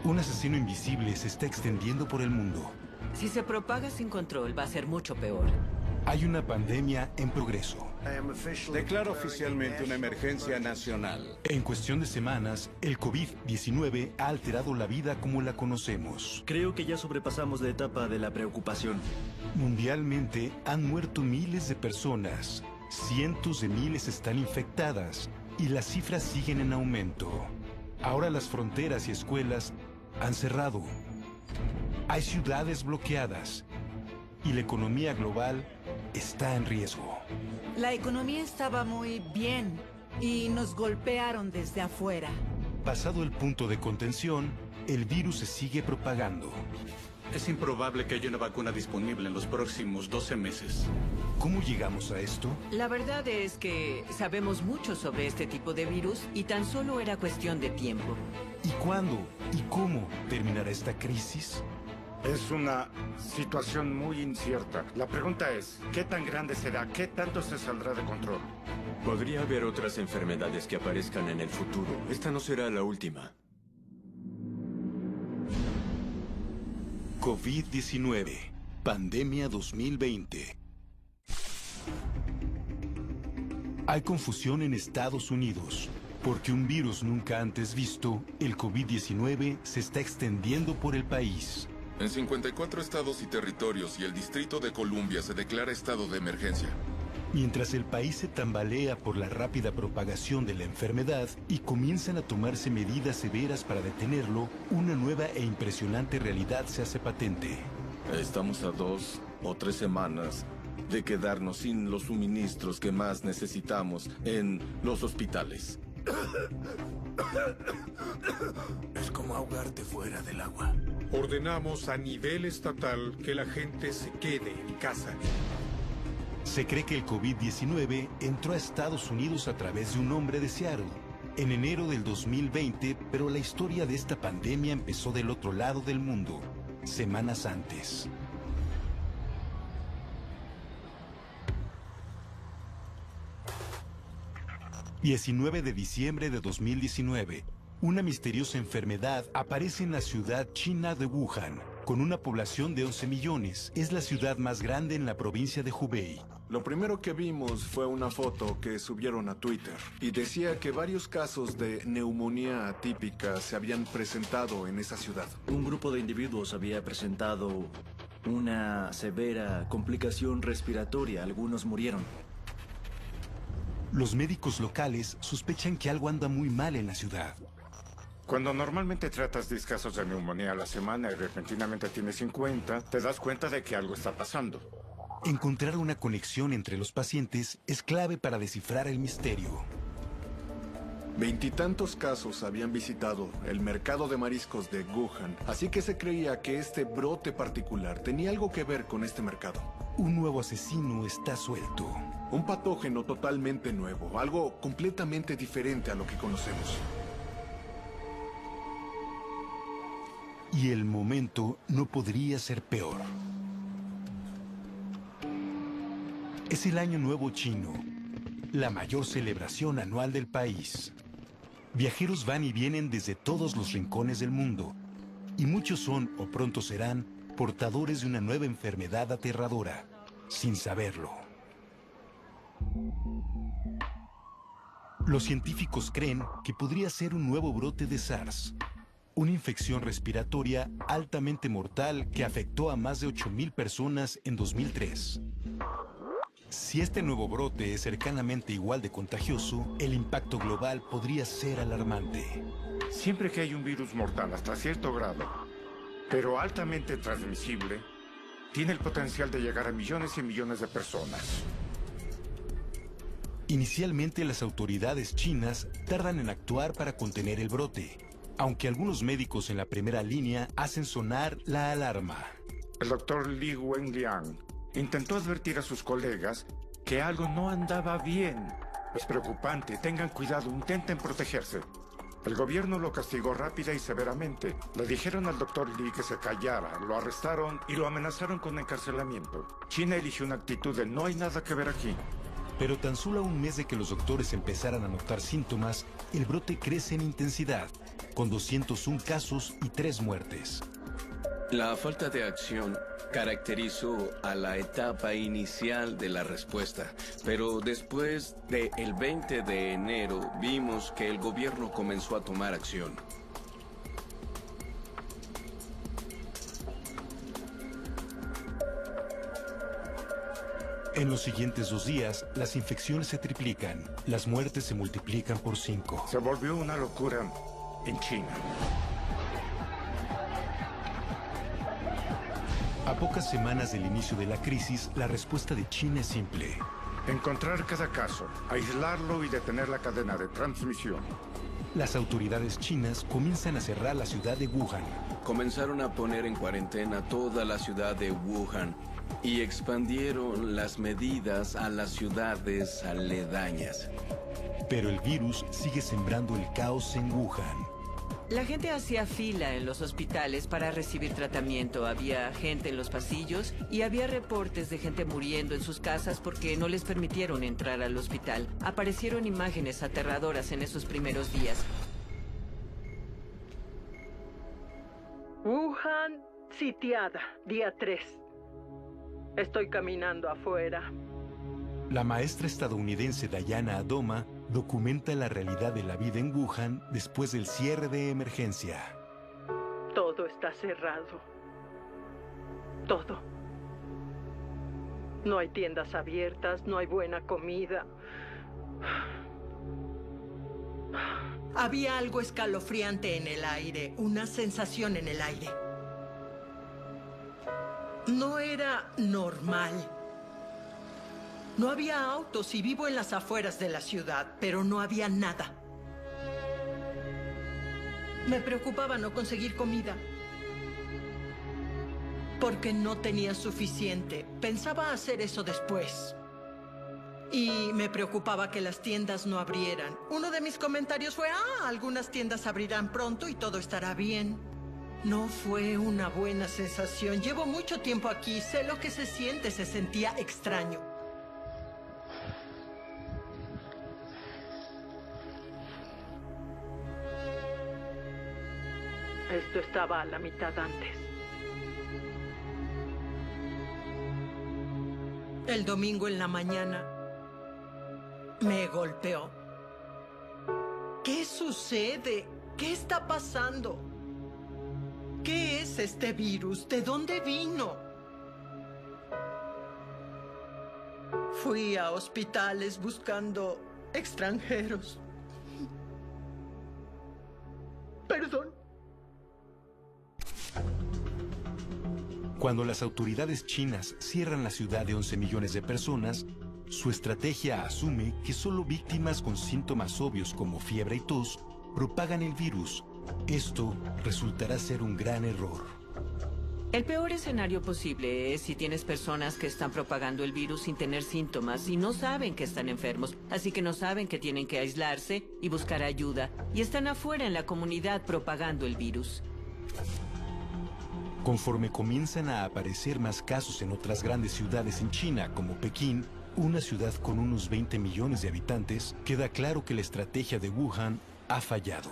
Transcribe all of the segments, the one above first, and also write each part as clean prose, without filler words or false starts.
Un asesino invisible se está extendiendo por el mundo. Si se propaga sin control, va a ser mucho peor. Hay una pandemia en progreso. Declaro oficialmente una emergencia nacional. En cuestión de semanas, el COVID-19 ha alterado la vida como la conocemos. Creo que ya sobrepasamos la etapa de la preocupación. Mundialmente han muerto miles de personas. Cientos de miles están infectadas y las cifras siguen en aumento. Ahora las fronteras y escuelas han cerrado. Hay ciudades bloqueadas y la economía global está en riesgo. La economía estaba muy bien y nos golpearon desde afuera. Pasado el punto de contención, el virus se sigue propagando. Es improbable que haya una vacuna disponible en los próximos 12 meses. ¿Cómo llegamos a esto? La verdad es que sabemos mucho sobre este tipo de virus y tan solo era cuestión de tiempo. ¿Y cuándo y cómo terminará esta crisis? Es una situación muy incierta. La pregunta es, ¿qué tan grande será? ¿Qué tanto se saldrá de control? Podría haber otras enfermedades que aparezcan en el futuro. Esta no será la última. COVID-19, pandemia 2020. Hay confusión en Estados Unidos, porque un virus nunca antes visto, el COVID-19, se está extendiendo por el país. En 54 estados y territorios y el Distrito de Columbia se declara estado de emergencia. Mientras el país se tambalea por la rápida propagación de la enfermedad y comienzan a tomarse medidas severas para detenerlo, una nueva e impresionante realidad se hace patente. Estamos a 2 o 3 semanas de quedarnos sin los suministros que más necesitamos en los hospitales. Es como ahogarte fuera del agua. Ordenamos a nivel estatal que la gente se quede en casa. Se cree que el COVID-19 entró a Estados Unidos a través de un hombre de Seattle en enero del 2020, pero la historia de esta pandemia empezó del otro lado del mundo, semanas antes. ...19 de diciembre de 2019... una misteriosa enfermedad aparece en la ciudad china de Wuhan, con una población de 11 millones. Es la ciudad más grande en la provincia de Hubei. Lo primero que vimos fue una foto que subieron a Twitter y decía que varios casos de neumonía atípica se habían presentado en esa ciudad. Un grupo de individuos había presentado una severa complicación respiratoria. Algunos murieron. Los médicos locales sospechan que algo anda muy mal en la ciudad. Cuando normalmente tratas 10 casos de neumonía a la semana y repentinamente tienes 50, te das cuenta de que algo está pasando. Encontrar una conexión entre los pacientes es clave para descifrar el misterio. 20 y tantos casos habían visitado el mercado de mariscos de Wuhan, así que se creía que este brote particular tenía algo que ver con este mercado. Un nuevo asesino está suelto. Un patógeno totalmente nuevo, algo completamente diferente a lo que conocemos. Y el momento no podría ser peor. Es el Año Nuevo Chino, la mayor celebración anual del país. Viajeros van y vienen desde todos los rincones del mundo, y muchos son, o pronto serán, portadores de una nueva enfermedad aterradora, sin saberlo. Los científicos creen que podría ser un nuevo brote de SARS, una infección respiratoria altamente mortal que afectó a más de 8,000 personas en 2003. Si este nuevo brote es cercanamente igual de contagioso, el impacto global podría ser alarmante. Siempre que hay un virus mortal hasta cierto grado, pero altamente transmisible, tiene el potencial de llegar a millones y millones de personas. Inicialmente las autoridades chinas tardan en actuar para contener el brote, aunque algunos médicos en la primera línea hacen sonar la alarma. El doctor Li Wenliang intentó advertir a sus colegas que algo no andaba bien. Es preocupante, tengan cuidado, intenten protegerse. El gobierno lo castigó rápida y severamente. Le dijeron al doctor Li que se callara, lo arrestaron y lo amenazaron con encarcelamiento. China eligió una actitud de no hay nada que ver aquí. Pero tan solo a un mes de que los doctores empezaran a notar síntomas, el brote crece en intensidad, con 201 casos y 3 muertes. La falta de acción caracterizó a la etapa inicial de la respuesta, pero después del 20 de enero vimos que el gobierno comenzó a tomar acción. En los siguientes 2 días, las infecciones se triplican, las muertes se multiplican por 5. Se volvió una locura en China. A pocas semanas del inicio de la crisis, la respuesta de China es simple. Encontrar cada caso, aislarlo y detener la cadena de transmisión. Las autoridades chinas comienzan a cerrar la ciudad de Wuhan. Comenzaron a poner en cuarentena toda la ciudad de Wuhan y expandieron las medidas a las ciudades aledañas. Pero el virus sigue sembrando el caos en Wuhan. La gente hacía fila en los hospitales para recibir tratamiento. Había gente en los pasillos y había reportes de gente muriendo en sus casas porque no les permitieron entrar al hospital. Aparecieron imágenes aterradoras en esos primeros días. Wuhan sitiada, día 3. Estoy caminando afuera. La maestra estadounidense Diana Adoma documenta la realidad de la vida en Wuhan después del cierre de emergencia. Todo está cerrado. Todo. No hay tiendas abiertas, no hay buena comida. Había algo escalofriante en el aire, una sensación en el aire. No era normal. No había autos y vivo en las afueras de la ciudad, pero no había nada. Me preocupaba no conseguir comida, porque no tenía suficiente. Pensaba hacer eso después. Y me preocupaba que las tiendas no abrieran. Uno de mis comentarios fue, algunas tiendas abrirán pronto y todo estará bien. No fue una buena sensación. Llevo mucho tiempo aquí, sé lo que se siente, se sentía extraño. Esto estaba a la mitad antes. El domingo en la mañana me golpeó. ¿Qué sucede? ¿Qué está pasando? ¿Qué es este virus? ¿De dónde vino? Fui a hospitales buscando extranjeros. Perdón. Cuando las autoridades chinas cierran la ciudad de 11 millones de personas, su estrategia asume que solo víctimas con síntomas obvios como fiebre y tos propagan el virus. Esto resultará ser un gran error. El peor escenario posible es si tienes personas que están propagando el virus sin tener síntomas y no saben que están enfermos, así que no saben que tienen que aislarse y buscar ayuda, y están afuera en la comunidad propagando el virus. Conforme comienzan a aparecer más casos en otras grandes ciudades en China, como Pekín, una ciudad con unos 20 millones de habitantes, queda claro que la estrategia de Wuhan ha fallado.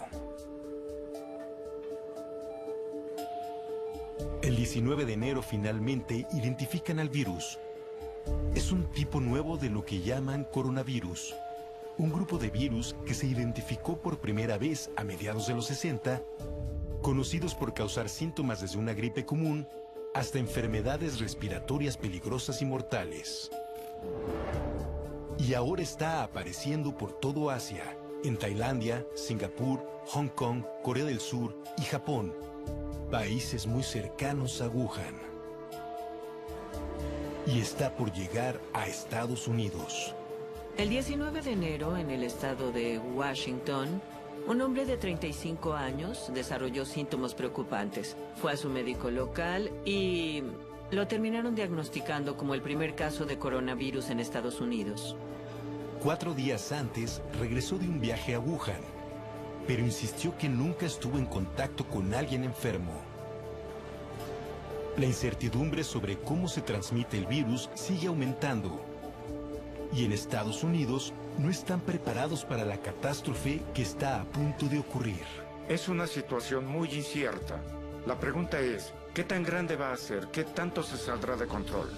El 19 de enero finalmente identifican al virus. Es un tipo nuevo de lo que llaman coronavirus, un grupo de virus que se identificó por primera vez a mediados de los 60, conocidos por causar síntomas desde una gripe común hasta enfermedades respiratorias peligrosas y mortales. Y ahora está apareciendo por todo Asia, en Tailandia, Singapur, Hong Kong, Corea del Sur y Japón, países muy cercanos a Wuhan. Y está por llegar a Estados Unidos. El 19 de enero, en el estado de Washington, un hombre de 35 años desarrolló síntomas preocupantes. Fue a su médico local y lo terminaron diagnosticando como el primer caso de coronavirus en Estados Unidos. 4 días antes, regresó de un viaje a Wuhan, pero insistió que nunca estuvo en contacto con alguien enfermo. La incertidumbre sobre cómo se transmite el virus sigue aumentando. y en Estados Unidos no están preparados para la catástrofe que está a punto de ocurrir. Es una situación muy incierta. La pregunta es, ¿qué tan grande va a ser? ¿Qué tanto se saldrá de control?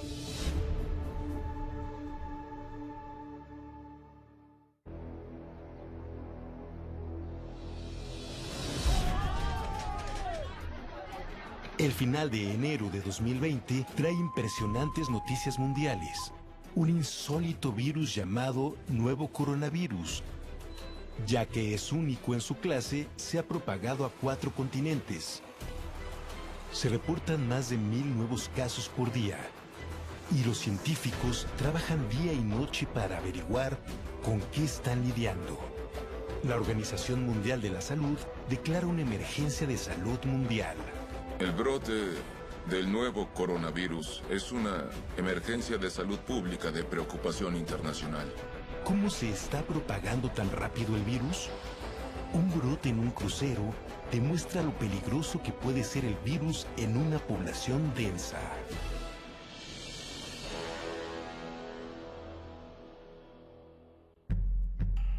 El final de enero de 2020 trae impresionantes noticias mundiales. Un insólito virus llamado nuevo coronavirus, ya que es único en su clase, se ha propagado a 4 continentes. Se reportan más de 1000 nuevos casos por día, y los científicos trabajan día y noche para averiguar con qué están lidiando. La Organización Mundial de la Salud declara una emergencia de salud mundial. El brote del nuevo coronavirus es una emergencia de salud pública de preocupación internacional. ¿Cómo se está propagando tan rápido el virus? Un brote en un crucero demuestra lo peligroso que puede ser el virus en una población densa.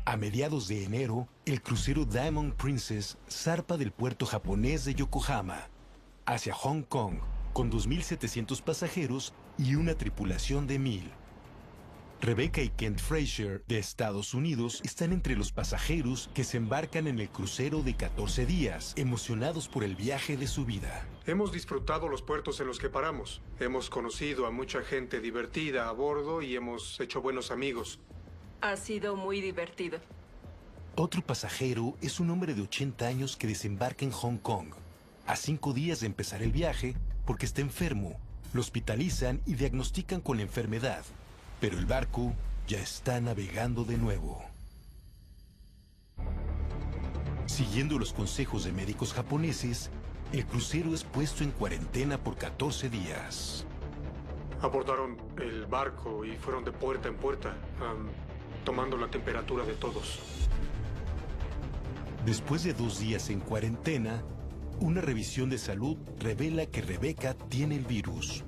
A mediados de enero, el crucero Diamond Princess zarpa del puerto japonés de Yokohama hacia Hong Kong, con 2.700 pasajeros y una tripulación de 1.000. Rebecca y Kent Frazier, de Estados Unidos, están entre los pasajeros que se embarcan en el crucero de 14 días, emocionados por el viaje de su vida. Hemos disfrutado los puertos en los que paramos. Hemos conocido a mucha gente divertida a bordo y hemos hecho buenos amigos. Ha sido muy divertido. Otro pasajero es un hombre de 80 años que desembarca en Hong Kong. A 5 días de empezar el viaje, porque está enfermo, lo hospitalizan y diagnostican con la enfermedad, pero el barco ya está navegando de nuevo. Siguiendo los consejos de médicos japoneses, el crucero es puesto en cuarentena por 14 días. Abordaron el barco y fueron de puerta en puerta, tomando la temperatura de todos. Después de 2 días en cuarentena, una revisión de salud revela que Rebecca tiene el virus.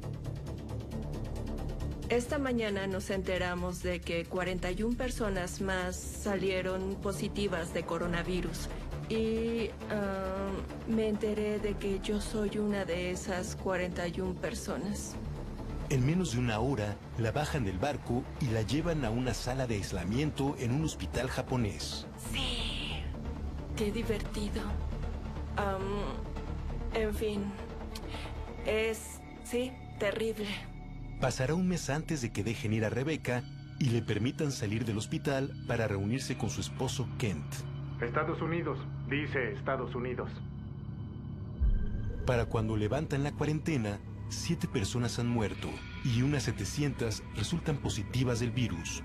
Esta mañana nos enteramos de que 41 personas más salieron positivas de coronavirus. Y me enteré de que yo soy una de esas 41 personas. En menos de 1 hora, la bajan del barco y la llevan a una sala de aislamiento en un hospital japonés. Sí, qué divertido. En fin, sí, terrible. Pasará un mes antes de que dejen ir a Rebecca y le permitan salir del hospital para reunirse con su esposo Kent. Estados Unidos, dice Estados Unidos. Para cuando levantan la cuarentena, 7 personas han muerto y unas 700 resultan positivas del virus.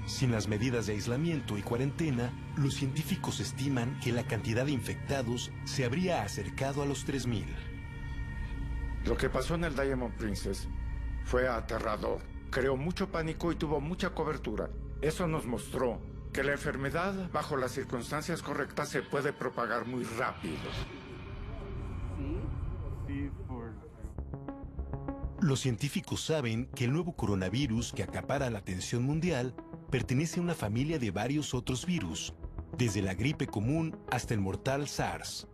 Sin las medidas de aislamiento y cuarentena, los científicos estiman que la cantidad de infectados se habría acercado a los 3000. Lo que pasó en el Diamond Princess fue aterrador. Creó mucho pánico y tuvo mucha cobertura. Eso nos mostró que la enfermedad, bajo las circunstancias correctas, se puede propagar muy rápido. Los científicos saben que el nuevo coronavirus que acapara la atención mundial pertenece a una familia de varios otros virus, desde la gripe común hasta el mortal SARS.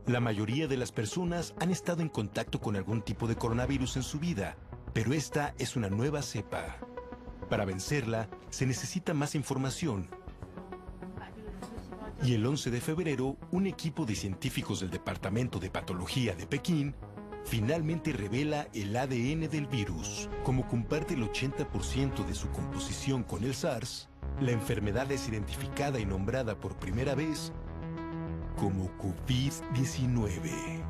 La mayoría de las personas han estado en contacto con algún tipo de coronavirus en su vida, pero esta es una nueva cepa. Para vencerla, se necesita más información. Y el 11 de febrero, un equipo de científicos del Departamento de Patología de Pekín finalmente revela el ADN del virus. Como comparte el 80% de su composición con el SARS, la enfermedad es identificada y nombrada por primera vez como COVID-19.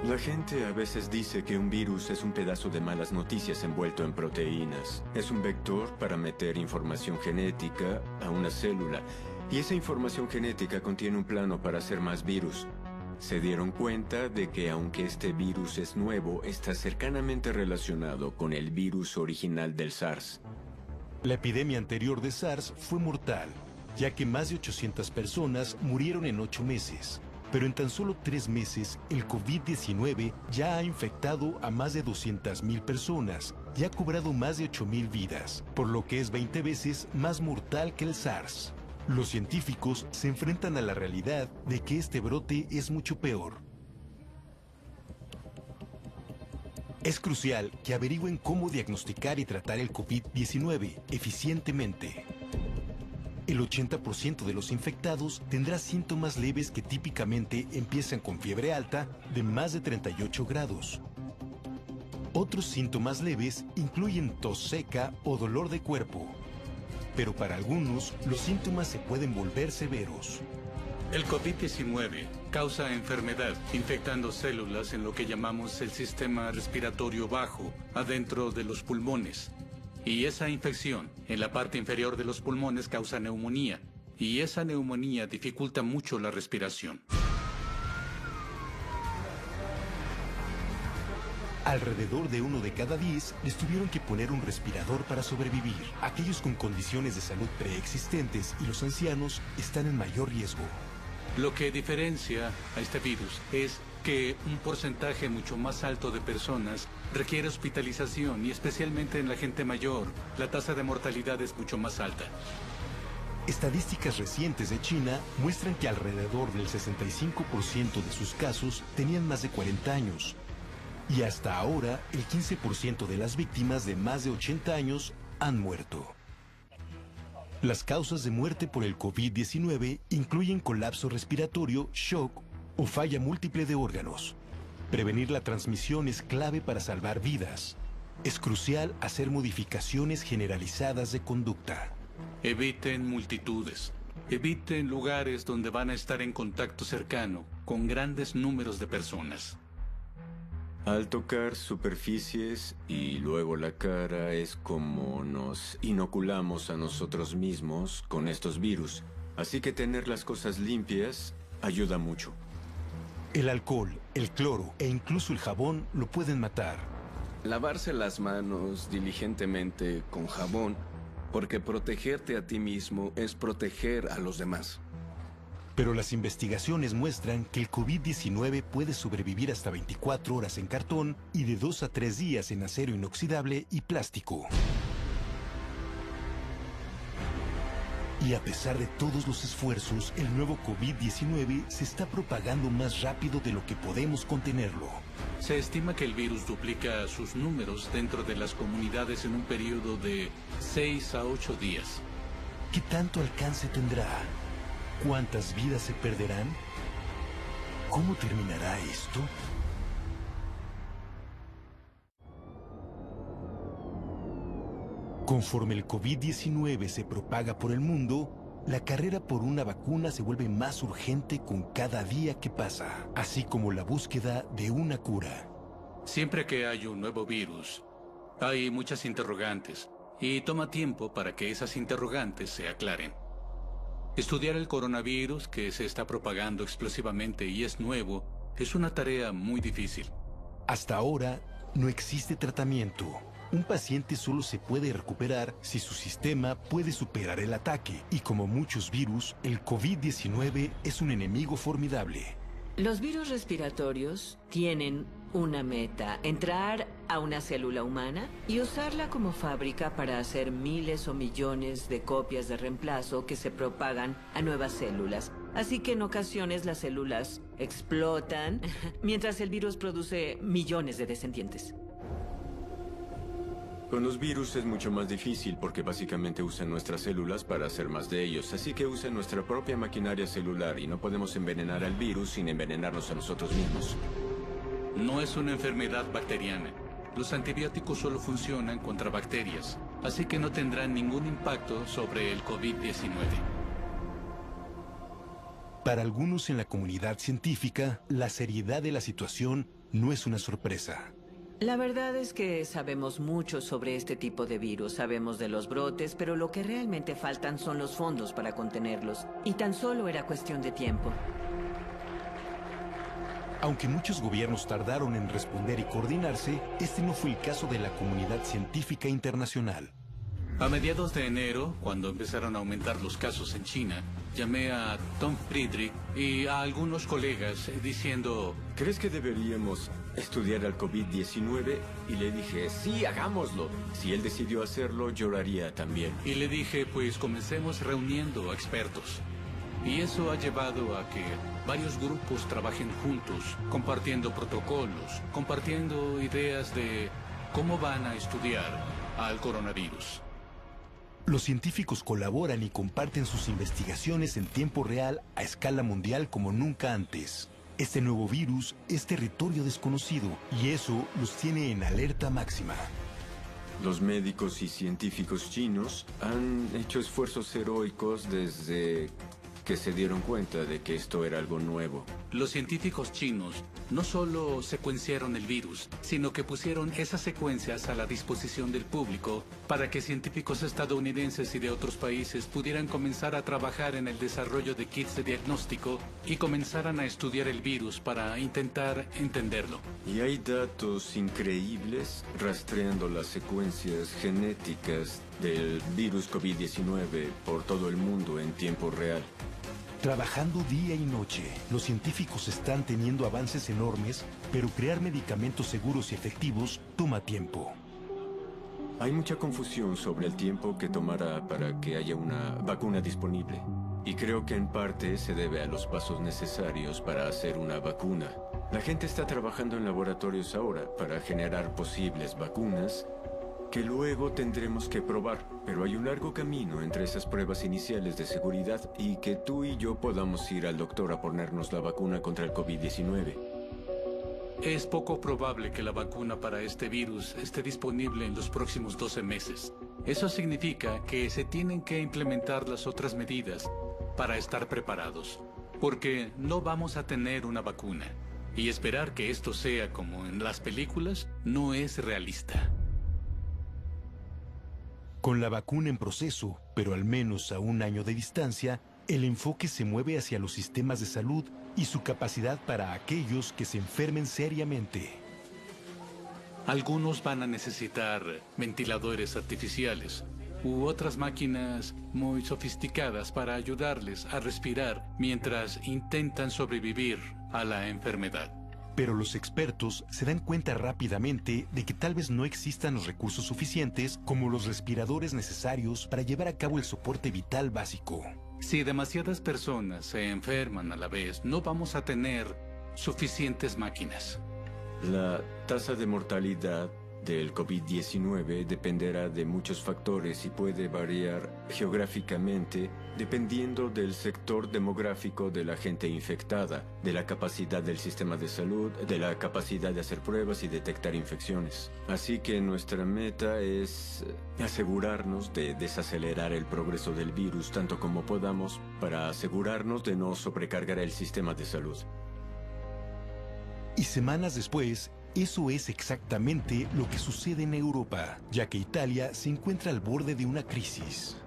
La gente a veces dice que un virus es un pedazo de malas noticias envuelto en proteínas. Es un vector para meter información genética a una célula, y esa información genética contiene un plano para hacer más virus. Se dieron cuenta de que aunque este virus es nuevo, está cercanamente relacionado con el virus original del SARS. La epidemia anterior de SARS fue mortal, ya que más de 800 personas murieron en 8 meses. Pero en tan solo 3 meses, el COVID-19 ya ha infectado a más de 200,000 personas y ha cobrado más de 8,000 vidas, por lo que es 20 veces más mortal que el SARS. Los científicos se enfrentan a la realidad de que este brote es mucho peor. Es crucial que averigüen cómo diagnosticar y tratar el COVID-19 eficientemente. El 80% de los infectados tendrá síntomas leves que típicamente empiezan con fiebre alta de más de 38 grados. Otros síntomas leves incluyen tos seca o dolor de cuerpo. Pero para algunos, los síntomas se pueden volver severos. El COVID-19 causa enfermedad infectando células en lo que llamamos el sistema respiratorio bajo, adentro de los pulmones. Y esa infección en la parte inferior de los pulmones causa neumonía. Y esa neumonía dificulta mucho la respiración. Alrededor de 1 de cada 10 les tuvieron que poner un respirador para sobrevivir. Aquellos con condiciones de salud preexistentes y los ancianos están en mayor riesgo. Lo que diferencia a este virus es que un porcentaje mucho más alto de personas requiere hospitalización y especialmente en la gente mayor, la tasa de mortalidad es mucho más alta. Estadísticas recientes de China muestran que alrededor del 65% de sus casos tenían más de 40 años. Y hasta ahora, el 15% de las víctimas de más de 80 años han muerto. Las causas de muerte por el COVID-19 incluyen colapso respiratorio, shock o falla múltiple de órganos. Prevenir la transmisión es clave para salvar vidas. Es crucial hacer modificaciones generalizadas de conducta. Eviten multitudes. Eviten lugares donde van a estar en contacto cercano con grandes números de personas. Al tocar superficies y luego la cara es como nos inoculamos a nosotros mismos con estos virus. Así que tener las cosas limpias ayuda mucho. El alcohol, el cloro e incluso el jabón lo pueden matar. Lavarse las manos diligentemente con jabón, porque protegerte a ti mismo es proteger a los demás. Pero las investigaciones muestran que el COVID-19 puede sobrevivir hasta 24 horas en cartón y de 2 a 3 días en acero inoxidable y plástico. Y a pesar de todos los esfuerzos, el nuevo COVID-19 se está propagando más rápido de lo que podemos contenerlo. Se estima que el virus duplica sus números dentro de las comunidades en un periodo de 6 a 8 días. ¿Qué tanto alcance tendrá? ¿Cuántas vidas se perderán? ¿Cómo terminará esto? Conforme el COVID-19 se propaga por el mundo, la carrera por una vacuna se vuelve más urgente con cada día que pasa, así como la búsqueda de una cura. Siempre que hay un nuevo virus, hay muchas interrogantes, y toma tiempo para que esas interrogantes se aclaren. Estudiar el coronavirus, que se está propagando explosivamente y es nuevo, es una tarea muy difícil. Hasta ahora, no existe tratamiento. Un paciente solo se puede recuperar si su sistema puede superar el ataque. Y como muchos virus, el COVID-19 es un enemigo formidable. Los virus respiratorios tienen una meta: entrar a una célula humana y usarla como fábrica para hacer miles o millones de copias de reemplazo que se propagan a nuevas células. Así que en ocasiones las células explotan mientras el virus produce millones de descendientes. Con los virus es mucho más difícil porque básicamente usan nuestras células para hacer más de ellos, así que usan nuestra propia maquinaria celular y no podemos envenenar al virus sin envenenarnos a nosotros mismos. No es una enfermedad bacteriana. Los antibióticos solo funcionan contra bacterias, así que no tendrán ningún impacto sobre el COVID-19. Para algunos en la comunidad científica, la seriedad de la situación no es una sorpresa. La verdad es que sabemos mucho sobre este tipo de virus, sabemos de los brotes, pero lo que realmente faltan son los fondos para contenerlos, y tan solo era cuestión de tiempo. Aunque muchos gobiernos tardaron en responder y coordinarse, este no fue el caso de la comunidad científica internacional. A mediados de enero, cuando empezaron a aumentar los casos en China, llamé a Tom Friedrich y a algunos colegas diciendo... ¿Crees que deberíamos estudiar al COVID-19? Y le dije, sí, hagámoslo. Si él decidió hacerlo, yo lo haría también. Y le dije, pues comencemos reuniendo a expertos. Y eso ha llevado a que varios grupos trabajen juntos, compartiendo protocolos, compartiendo ideas de cómo van a estudiar al coronavirus. Los científicos colaboran y comparten sus investigaciones en tiempo real a escala mundial como nunca antes. Este nuevo virus es territorio desconocido y eso los tiene en alerta máxima. Los médicos y científicos chinos han hecho esfuerzos heroicos desde que se dieron cuenta de que esto era algo nuevo. Los científicos chinos no solo secuenciaron el virus, sino que pusieron esas secuencias a la disposición del público para que científicos estadounidenses y de otros países pudieran comenzar a trabajar en el desarrollo de kits de diagnóstico y comenzaran a estudiar el virus para intentar entenderlo. Y hay datos increíbles rastreando las secuencias genéticas del virus COVID-19 por todo el mundo en tiempo real. Trabajando día y noche, los científicos están teniendo avances enormes, pero crear medicamentos seguros y efectivos toma tiempo. Hay mucha confusión sobre el tiempo que tomará para que haya una vacuna disponible. Y creo que en parte se debe a los pasos necesarios para hacer una vacuna. La gente está trabajando en laboratorios ahora para generar posibles vacunas que luego tendremos que probar, pero hay un largo camino entre esas pruebas iniciales de seguridad y que tú y yo podamos ir al doctor a ponernos la vacuna contra el COVID-19. Es poco probable que la vacuna para este virus esté disponible en los próximos 12 meses. Eso significa que se tienen que implementar las otras medidas para estar preparados, porque no vamos a tener una vacuna, y esperar que esto sea como en las películas no es realista. Con la vacuna en proceso, pero al menos a un año de distancia, el enfoque se mueve hacia los sistemas de salud y su capacidad para aquellos que se enfermen seriamente. Algunos van a necesitar ventiladores artificiales u otras máquinas muy sofisticadas para ayudarles a respirar mientras intentan sobrevivir a la enfermedad. Pero los expertos se dan cuenta rápidamente de que tal vez no existan los recursos suficientes como los respiradores necesarios para llevar a cabo el soporte vital básico. Si demasiadas personas se enferman a la vez, no vamos a tener suficientes máquinas. La tasa de mortalidad del COVID-19 dependerá de muchos factores y puede variar geográficamente dependiendo del sector demográfico de la gente infectada, de la capacidad del sistema de salud, de la capacidad de hacer pruebas y detectar infecciones. Así que nuestra meta es asegurarnos de desacelerar el progreso del virus tanto como podamos para asegurarnos de no sobrecargar el sistema de salud. Y semanas después, eso es exactamente lo que sucede en Europa, ya que Italia se encuentra al borde de una crisis.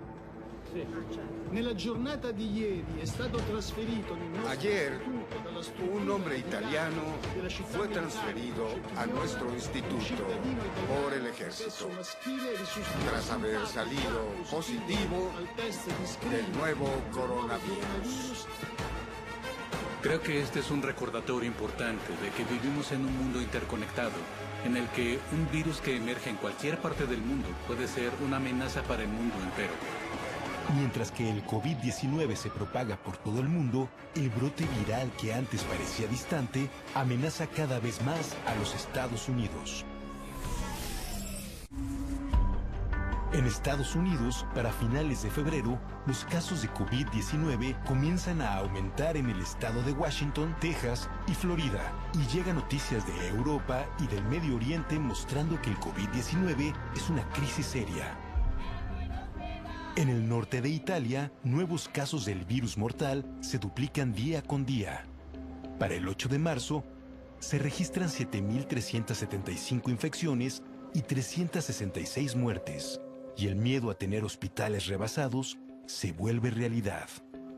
Nella giornata di ieri è stato trasferito nel nostro Ayer, istituto dalla struttura un hombre italiano della città fue di transferido Milano, a nuestro instituto por el ejército, tras haber salido positivo del nuevo coronavirus. Creo que este es un recordatorio importante de que vivimos en un mundo interconectado, en el que un virus que emerge en cualquier parte del mundo puede ser una amenaza para el mundo entero. Mientras que el COVID-19 se propaga por todo el mundo, el brote viral que antes parecía distante amenaza cada vez más a los Estados Unidos. En Estados Unidos, para finales de febrero, los casos de COVID-19 comienzan a aumentar en el estado de Washington, Texas y Florida. Y llegan noticias de Europa y del Medio Oriente mostrando que el COVID-19 es una crisis seria. En el norte de Italia, nuevos casos del virus mortal se duplican día con día. Para el 8 de marzo, se registran 7.375 infecciones y 366 muertes. Y el miedo a tener hospitales rebasados se vuelve realidad.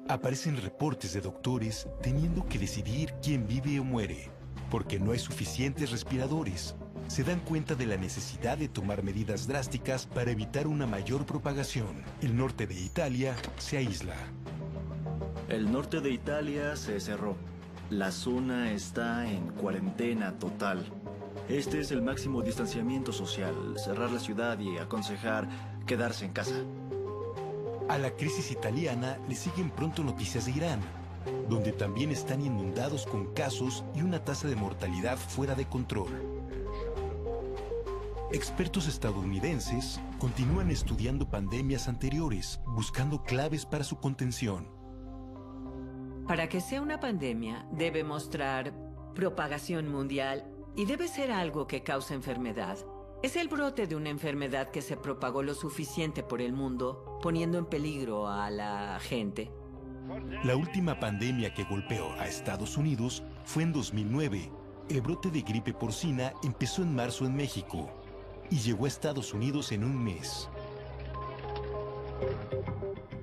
Aparecen reportes de doctores teniendo que decidir quién vive o muere, porque no hay suficientes respiradores, se dan cuenta de la necesidad de tomar medidas drásticas para evitar una mayor propagación. El norte de Italia se aísla. El norte de Italia se cerró. La zona está en cuarentena total. Este es el máximo distanciamiento social, cerrar la ciudad y aconsejar quedarse en casa. A la crisis italiana le siguen pronto noticias de Irán, donde también están inundados con casos y una tasa de mortalidad fuera de control. Expertos estadounidenses continúan estudiando pandemias anteriores, buscando claves para su contención. Para que sea una pandemia, debe mostrar propagación mundial y debe ser algo que causa enfermedad. Es el brote de una enfermedad que se propagó lo suficiente por el mundo, poniendo en peligro a la gente. La última pandemia que golpeó a Estados Unidos fue en 2009. El brote de gripe porcina empezó en marzo en México y llegó a Estados Unidos en un mes.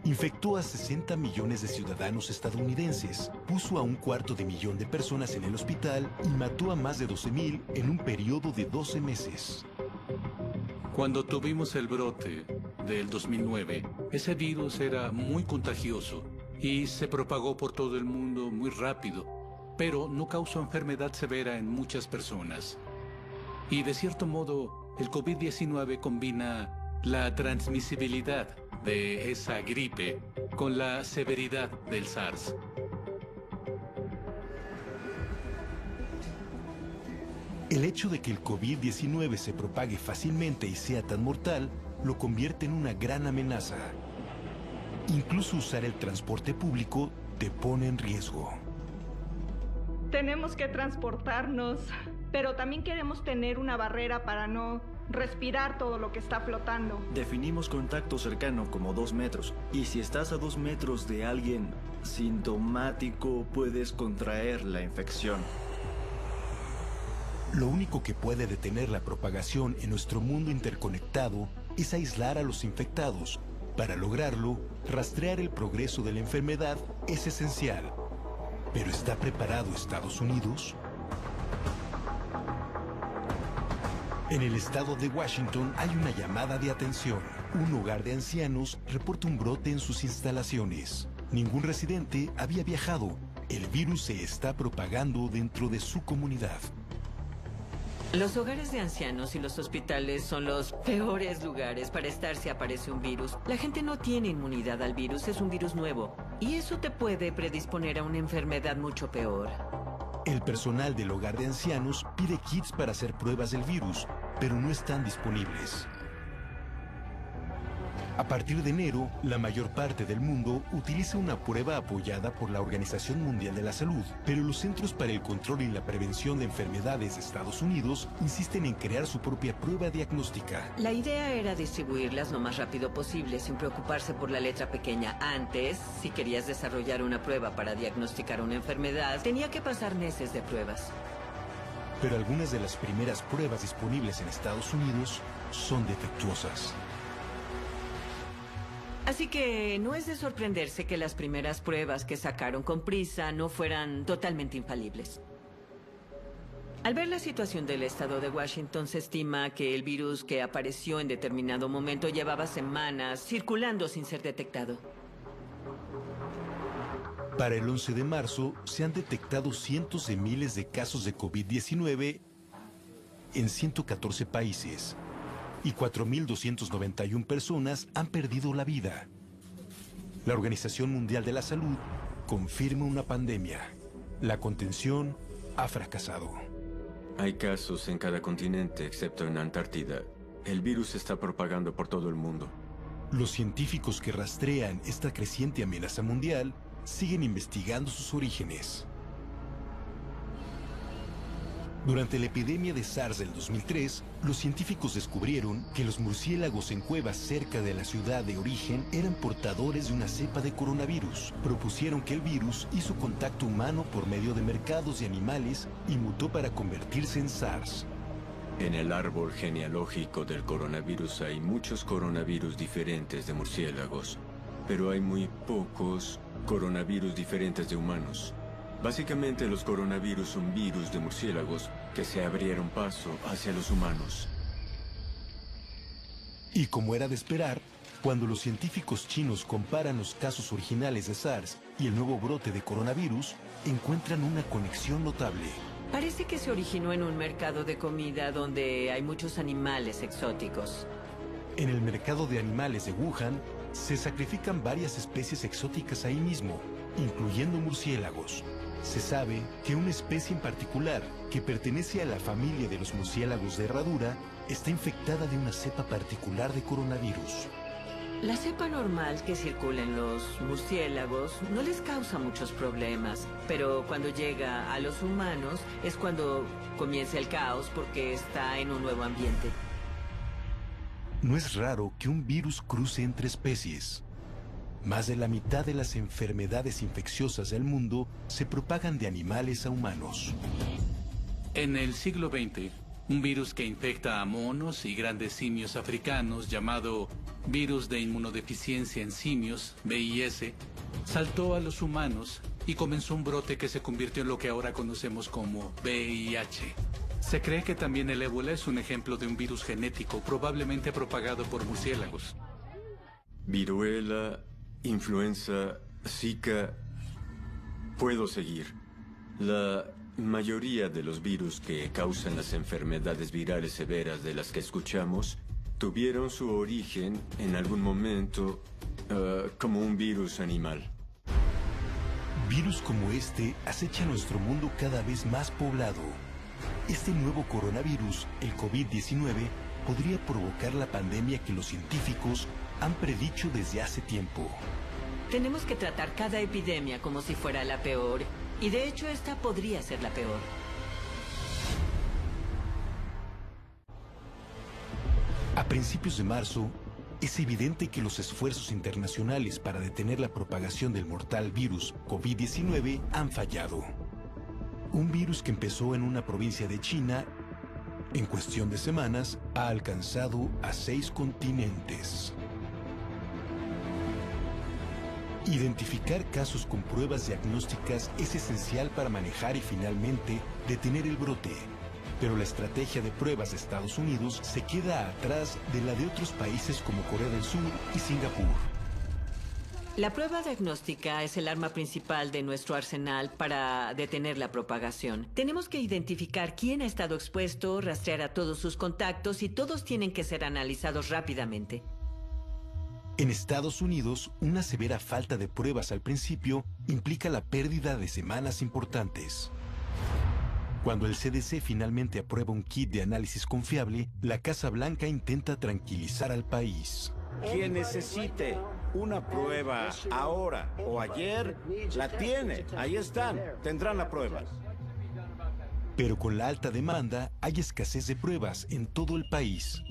Infectó a 60 millones de ciudadanos estadounidenses, puso a 250,000 de personas en el hospital y mató a más de 12,000 en un periodo de 12 meses. Cuando tuvimos el brote del 2009, ese virus era muy contagioso y se propagó por todo el mundo muy rápido, pero no causó enfermedad severa en muchas personas. Y de cierto modo, el COVID-19 combina la transmisibilidad de esa gripe con la severidad del SARS. El hecho de que el COVID-19 se propague fácilmente y sea tan mortal lo convierte en una gran amenaza. Incluso usar el transporte público te pone en riesgo. Tenemos que transportarnos, pero también queremos tener una barrera para no respirar todo lo que está flotando. Definimos contacto cercano como 2 metros. Y si estás a 2 metros de alguien sintomático, puedes contraer la infección. Lo único que puede detener la propagación en nuestro mundo interconectado es aislar a los infectados. Para lograrlo, rastrear el progreso de la enfermedad es esencial. ¿Pero está preparado Estados Unidos? En el estado de Washington hay una llamada de atención. Un hogar de ancianos reporta un brote en sus instalaciones. Ningún residente había viajado. El virus se está propagando dentro de su comunidad. Los hogares de ancianos y los hospitales son los peores lugares para estar si aparece un virus. La gente no tiene inmunidad al virus, es un virus nuevo. Y eso te puede predisponer a una enfermedad mucho peor. El personal del hogar de ancianos pide kits para hacer pruebas del virus, pero no están disponibles. A partir de enero, la mayor parte del mundo utiliza una prueba apoyada por la Organización Mundial de la Salud, pero los Centros para el Control y la Prevención de Enfermedades de Estados Unidos insisten en crear su propia prueba diagnóstica. La idea era distribuirlas lo más rápido posible, sin preocuparse por la letra pequeña. Antes, si querías desarrollar una prueba para diagnosticar una enfermedad, tenía que pasar meses de pruebas. Pero algunas de las primeras pruebas disponibles en Estados Unidos son defectuosas. Así que no es de sorprenderse que las primeras pruebas que sacaron con prisa no fueran totalmente infalibles. Al ver la situación del estado de Washington, se estima que el virus que apareció en determinado momento llevaba semanas circulando sin ser detectado. Para el 11 de marzo, se han detectado cientos de miles de casos de COVID-19 en 114 países. Y 4.291 personas han perdido la vida. La Organización Mundial de la Salud confirma una pandemia. La contención ha fracasado. Hay casos en cada continente, excepto en Antártida. El virus se está propagando por todo el mundo. Los científicos que rastrean esta creciente amenaza mundial siguen investigando sus orígenes. Durante la epidemia de SARS del 2003, los científicos descubrieron que los murciélagos en cuevas cerca de la ciudad de origen eran portadores de una cepa de coronavirus. Propusieron que el virus hizo contacto humano por medio de mercados de animales y mutó para convertirse en SARS. En el árbol genealógico del coronavirus hay muchos coronavirus diferentes de murciélagos, pero hay muy pocos coronavirus diferentes de humanos. Básicamente los coronavirus son virus de murciélagos, que se abrieron paso hacia los humanos. Y como era de esperar, cuando los científicos chinos comparan los casos originales de SARS y el nuevo brote de coronavirus, encuentran una conexión notable. Parece que se originó en un mercado de comida donde hay muchos animales exóticos. En el mercado de animales de Wuhan, se sacrifican varias especies exóticas ahí mismo, incluyendo murciélagos. Se sabe que una especie en particular, que pertenece a la familia de los murciélagos de herradura, está infectada de una cepa particular de coronavirus. La cepa normal que circula en los murciélagos no les causa muchos problemas, pero cuando llega a los humanos es cuando comienza el caos porque está en un nuevo ambiente. No es raro que un virus cruce entre especies. Más de la mitad de las enfermedades infecciosas del mundo se propagan de animales a humanos. En el siglo XX, un virus que infecta a monos y grandes simios africanos llamado virus de inmunodeficiencia en simios, VIS, saltó a los humanos y comenzó un brote que se convirtió en lo que ahora conocemos como VIH. Se cree que también el ébola es un ejemplo de un virus genético probablemente propagado por murciélagos. Viruela, influenza, Zika... Puedo seguir. La mayoría de los virus que causan las enfermedades virales severas de las que escuchamos tuvieron su origen en algún momento como un virus animal. Virus como este acecha nuestro mundo cada vez más poblado. Este nuevo coronavirus, el COVID-19, podría provocar la pandemia que los científicos han predicho desde hace tiempo. Tenemos que tratar cada epidemia como si fuera la peor, y de hecho esta podría ser la peor. A principios de marzo, es evidente que los esfuerzos internacionales para detener la propagación del mortal virus COVID-19 han fallado. Un virus que empezó en una provincia de China, en cuestión de semanas, ha alcanzado a 6 continentes. Identificar casos con pruebas diagnósticas es esencial para manejar y finalmente detener el brote. Pero la estrategia de pruebas de Estados Unidos se queda atrás de la de otros países como Corea del Sur y Singapur. La prueba diagnóstica es el arma principal de nuestro arsenal para detener la propagación. Tenemos que identificar quién ha estado expuesto, rastrear a todos sus contactos y todos tienen que ser analizados rápidamente. En Estados Unidos, una severa falta de pruebas al principio implica la pérdida de semanas importantes. Cuando el CDC finalmente aprueba un kit de análisis confiable, la Casa Blanca intenta tranquilizar al país. Quien necesite una prueba ahora o ayer, la tiene. Ahí están. Tendrán la prueba. Pero con la alta demanda, hay escasez de pruebas en todo el país.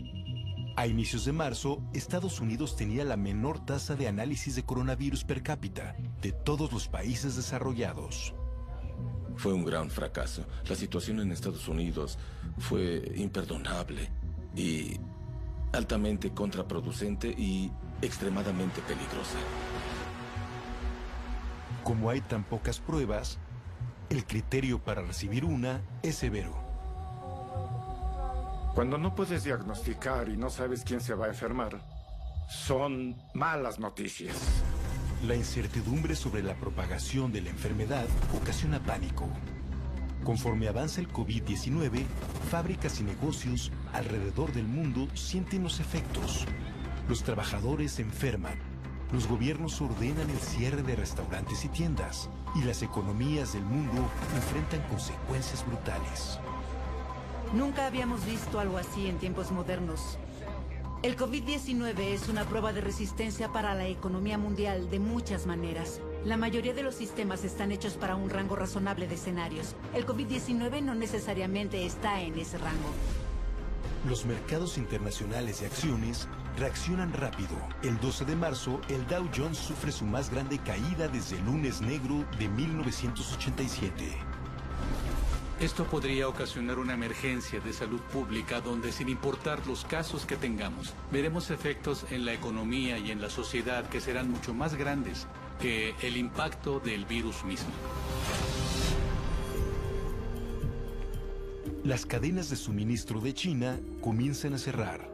A inicios de marzo, Estados Unidos tenía la menor tasa de análisis de coronavirus per cápita de todos los países desarrollados. Fue un gran fracaso. La situación en Estados Unidos fue imperdonable y altamente contraproducente y extremadamente peligrosa. Como hay tan pocas pruebas, el criterio para recibir una es severo. Cuando no puedes diagnosticar y no sabes quién se va a enfermar, son malas noticias. La incertidumbre sobre la propagación de la enfermedad ocasiona pánico. Conforme avanza el COVID-19, fábricas y negocios alrededor del mundo sienten los efectos. Los trabajadores se enferman, los gobiernos ordenan el cierre de restaurantes y tiendas, y las economías del mundo enfrentan consecuencias brutales. Nunca habíamos visto algo así en tiempos modernos. El COVID-19 es una prueba de resistencia para la economía mundial de muchas maneras. La mayoría de los sistemas están hechos para un rango razonable de escenarios. El COVID-19 no necesariamente está en ese rango. Los mercados internacionales de acciones reaccionan rápido. El 12 de marzo, el Dow Jones sufre su más grande caída desde el lunes negro de 1987. Esto podría ocasionar una emergencia de salud pública donde, sin importar los casos que tengamos, veremos efectos en la economía y en la sociedad que serán mucho más grandes que el impacto del virus mismo. las cadenas de suministro de China comienzan a cerrar.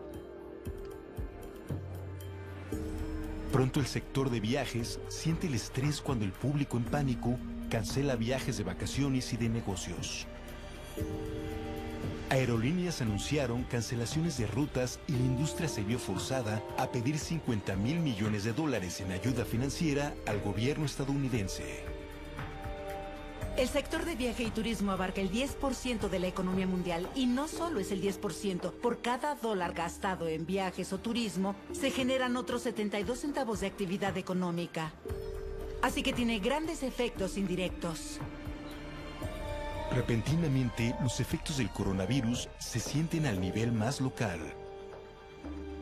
Pronto el sector de viajes siente el estrés cuando el público en pánico cancela viajes de vacaciones y de negocios. Aerolíneas anunciaron cancelaciones de rutas y la industria se vio forzada a pedir $50,000 millones en ayuda financiera al gobierno estadounidense. El sector de viaje y turismo abarca el 10% de la economía mundial y no solo es el 10%. Por cada dólar gastado en viajes o turismo, se generan otros 72 centavos de actividad económica. Así que tiene grandes efectos indirectos. Repentinamente, los efectos del coronavirus se sienten al nivel más local.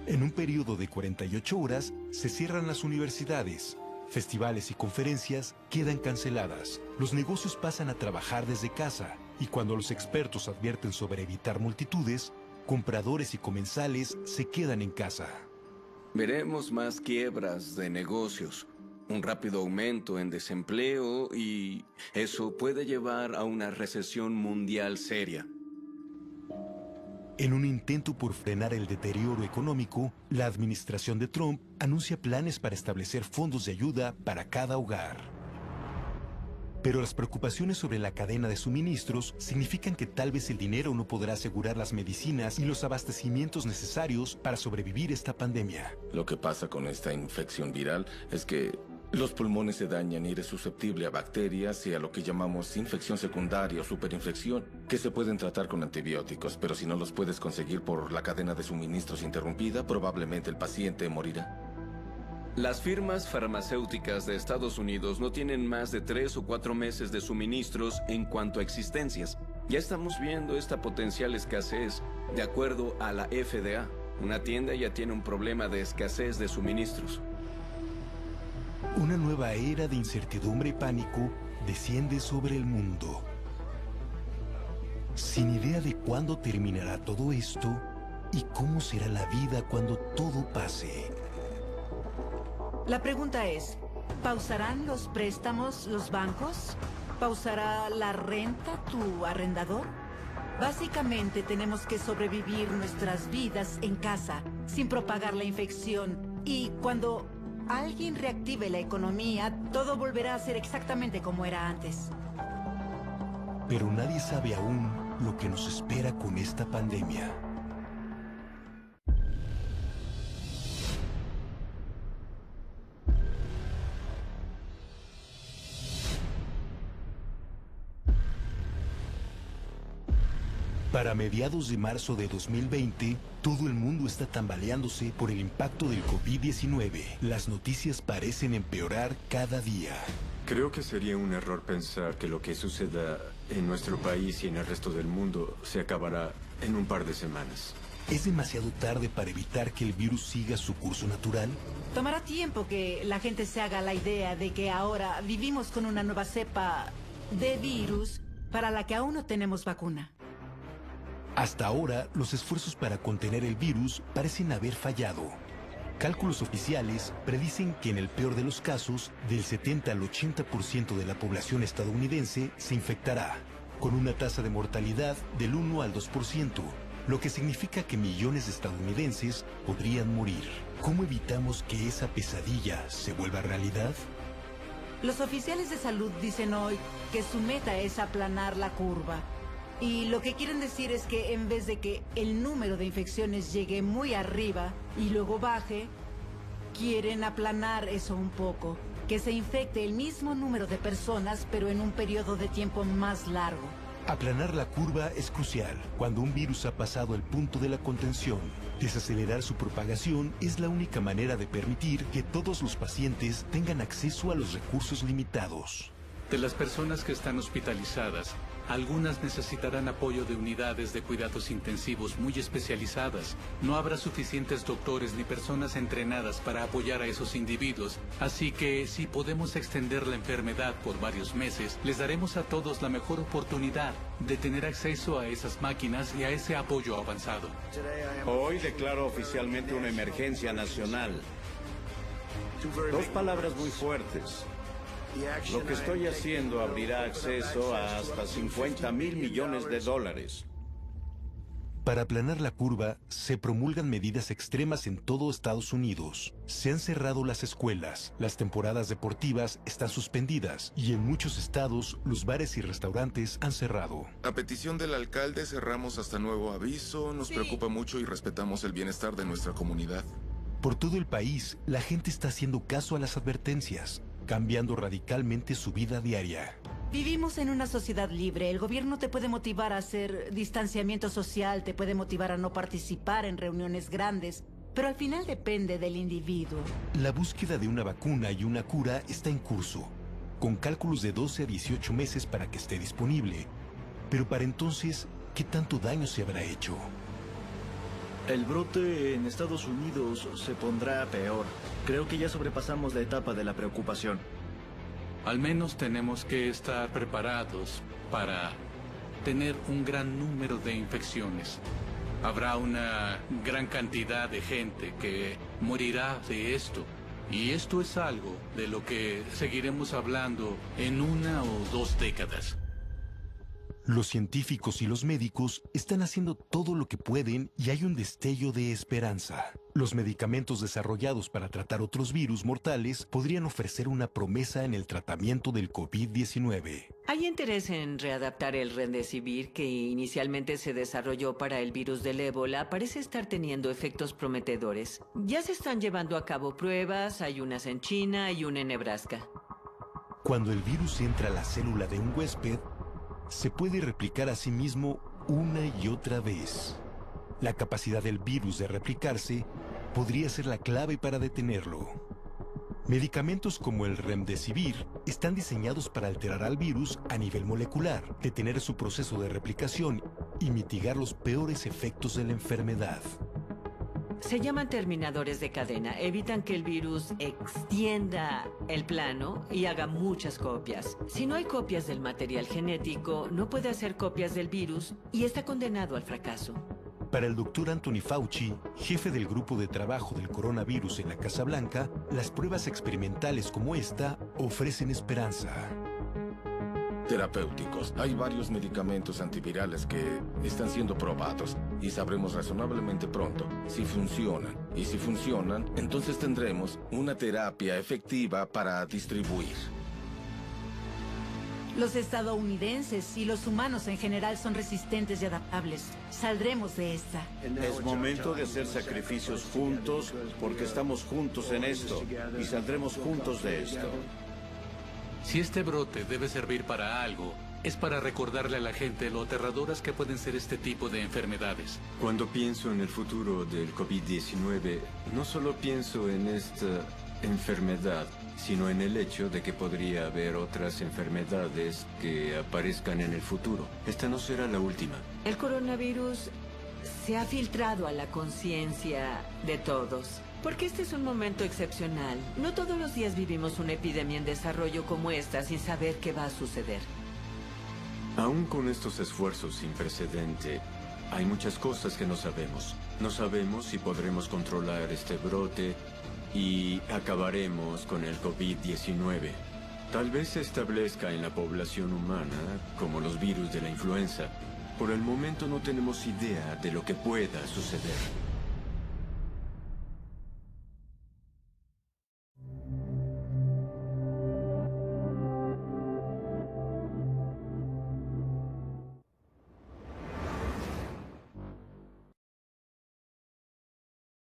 En un periodo de 48 horas, se cierran las universidades. Festivales y conferencias quedan canceladas. Los negocios pasan a trabajar desde casa. Y cuando los expertos advierten sobre evitar multitudes, compradores y comensales se quedan en casa. Veremos más quiebras de negocios, un rápido aumento en desempleo y eso puede llevar a una recesión mundial seria. En un intento por frenar el deterioro económico, la administración de Trump anuncia planes para establecer fondos de ayuda para cada hogar. Pero las preocupaciones sobre la cadena de suministros significan que tal vez el dinero no podrá asegurar las medicinas y los abastecimientos necesarios para sobrevivir esta pandemia. Lo que pasa con esta infección viral es que los pulmones se dañan y eres susceptible a bacterias y a lo que llamamos infección secundaria o superinfección, que se pueden tratar con antibióticos, pero si no los puedes conseguir por la cadena de suministros interrumpida, probablemente el paciente morirá. Las firmas farmacéuticas de Estados Unidos no tienen más de 3 o 4 meses de suministros en cuanto a existencias. Ya estamos viendo esta potencial escasez. De acuerdo a la FDA, una tienda ya tiene un problema de escasez de suministros. Una nueva era de incertidumbre y pánico desciende sobre el mundo. Sin idea de cuándo terminará todo esto y cómo será la vida cuando todo pase. La pregunta es, ¿pausarán los préstamos los bancos? ¿Pausará la renta tu arrendador? Básicamente tenemos que sobrevivir nuestras vidas en casa, sin propagar la infección. Y cuando alguien reactive la economía, todo volverá a ser exactamente como era antes. Pero nadie sabe aún lo que nos espera con esta pandemia. Para mediados de marzo de 2020, todo el mundo está tambaleándose por el impacto del COVID-19. Las noticias parecen empeorar cada día. Creo que sería un error pensar que lo que suceda en nuestro país y en el resto del mundo se acabará en un par de semanas. ¿Es demasiado tarde para evitar que el virus siga su curso natural? Tomará tiempo que la gente se haga la idea de que ahora vivimos con una nueva cepa de virus para la que aún no tenemos vacuna. Hasta ahora, los esfuerzos para contener el virus parecen haber fallado. Cálculos oficiales predicen que en el peor de los casos, del 70 al 80% de la población estadounidense se infectará, con una tasa de mortalidad del 1 al 2%, lo que significa que millones de estadounidenses podrían morir. ¿Cómo evitamos que esa pesadilla se vuelva realidad? Los oficiales de salud dicen hoy que su meta es aplanar la curva. Y lo que quieren decir es que en vez de que el número de infecciones llegue muy arriba y luego baje, quieren aplanar eso un poco. Que se infecte el mismo número de personas, pero en un periodo de tiempo más largo. Aplanar la curva es crucial cuando un virus ha pasado el punto de la contención. Desacelerar su propagación es la única manera de permitir que todos los pacientes tengan acceso a los recursos limitados. De las personas que están hospitalizadas, algunas necesitarán apoyo de unidades de cuidados intensivos muy especializadas. No habrá suficientes doctores ni personas entrenadas para apoyar a esos individuos. Así que, si podemos extender la enfermedad por varios meses, les daremos a todos la mejor oportunidad de tener acceso a esas máquinas y a ese apoyo avanzado. Hoy declaro oficialmente una emergencia nacional. 2 palabras muy fuertes. Lo que estoy haciendo abrirá acceso a hasta $50,000 millones. Para aplanar la curva, se promulgan medidas extremas en todo Estados Unidos. Se han cerrado las escuelas, las temporadas deportivas están suspendidas y en muchos estados los bares y restaurantes han cerrado. A petición del alcalde cerramos hasta nuevo aviso. Nos preocupa mucho y respetamos el bienestar de nuestra comunidad. Por todo el país, la gente está haciendo caso a las advertencias, cambiando radicalmente su vida diaria. Vivimos en una sociedad libre. El gobierno te puede motivar a hacer distanciamiento social, te puede motivar a no participar en reuniones grandes, pero al final depende del individuo. La búsqueda de una vacuna y una cura está en curso, con cálculos de 12 a 18 meses para que esté disponible. Pero para entonces, ¿qué tanto daño se habrá hecho? El brote en Estados Unidos se pondrá peor. Creo que ya sobrepasamos la etapa de la preocupación. Al menos tenemos que estar preparados para tener un gran número de infecciones. Habrá una gran cantidad de gente que morirá de esto. Y esto es algo de lo que seguiremos hablando en 1 o 2 décadas. Los científicos y los médicos están haciendo todo lo que pueden y hay un destello de esperanza. Los medicamentos desarrollados para tratar otros virus mortales podrían ofrecer una promesa en el tratamiento del COVID-19. Hay interés en readaptar el Remdesivir, que inicialmente se desarrolló para el virus del ébola. Parece estar teniendo efectos prometedores. Ya se están llevando a cabo pruebas, hay unas en China y una en Nebraska. Cuando el virus entra a la célula de un huésped, se puede replicar a sí mismo una y otra vez. La capacidad del virus de replicarse podría ser la clave para detenerlo. Medicamentos como el Remdesivir están diseñados para alterar al virus a nivel molecular, detener su proceso de replicación y mitigar los peores efectos de la enfermedad. Se llaman terminadores de cadena. Evitan que el virus extienda el plano y haga muchas copias. Si no hay copias del material genético, no puede hacer copias del virus y está condenado al fracaso. Para el Dr. Anthony Fauci, jefe del grupo de trabajo del coronavirus en la Casa Blanca, las pruebas experimentales como esta ofrecen esperanza. Terapéuticos. Hay varios medicamentos antivirales que están siendo probados y sabremos razonablemente pronto si funcionan. Y si funcionan, entonces tendremos una terapia efectiva para distribuir. Los estadounidenses y los humanos en general son resistentes y adaptables. Saldremos de esta. Es momento de hacer sacrificios juntos porque estamos juntos en esto y saldremos juntos de esto. Si este brote debe servir para algo, es para recordarle a la gente lo aterradoras que pueden ser este tipo de enfermedades. Cuando pienso en el futuro del COVID-19, no solo pienso en esta enfermedad, sino en el hecho de que podría haber otras enfermedades que aparezcan en el futuro. Esta no será la última. El coronavirus se ha filtrado a la conciencia de todos. Porque este es un momento excepcional. No todos los días vivimos una epidemia en desarrollo como esta sin saber qué va a suceder. Aún con estos esfuerzos sin precedente, hay muchas cosas que no sabemos. No sabemos si podremos controlar este brote y acabaremos con el COVID-19. Tal vez se establezca en la población humana como los virus de la influenza. Por el momento no tenemos idea de lo que pueda suceder.